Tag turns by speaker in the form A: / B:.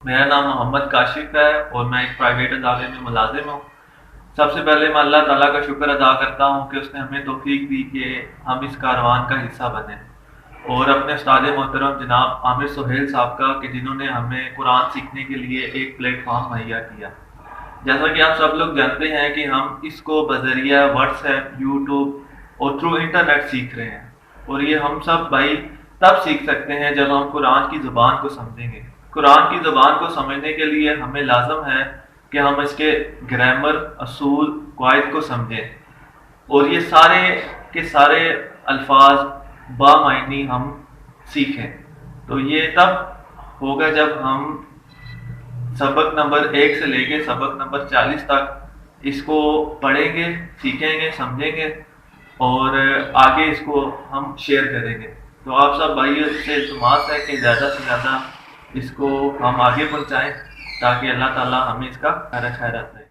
A: मेरा नाम मोहम्मद काशिफ है और मैं एक प्राइवेट अदारे में मुलाजिम हूँ। सबसे पहले मैं अल्लाह ताला का शुक्र अदा करता हूँ कि उसने हमें तौफीक दी कि हम इस कारवान का हिस्सा बने, और अपने उस्ताद मोहतरम जनाब आमिर सुहेल साहब का कि जिन्होंने हमें कुरान सीखने के लिए एक प्लेटफॉर्म मुहैया किया। जैसा कि आप सब लोग जानते हैं कि हम इसको बजरिया व्हाट्सएप, यूट्यूब और थ्रू इंटरनेट सीख रहे हैं, और ये हम सब भाई तब सीख सकते हैं जब हम कुरान की ज़ुबान को समझेंगे। कुरान की ज़ुबान को समझने के लिए हमें लाजम है कि हम इसके ग्रामर, असूल, क़वाइद को समझें, और ये सारे के सारे अल्फाज बामायनी हम सीखें। तो ये तब होगा जब हम सबक नंबर 1 से लेके सबक नंबर 40 तक इसको पढ़ेंगे, सीखेंगे, समझेंगे, और आगे इसको हम शेयर करेंगे। तो आप सब भाइयों से इल्तिमास है कि ज़्यादा से ज़्यादा इसको हम आगे पहुँचाएँ ताकि अल्लाह ताला हमें इसका खैर खैरात दे।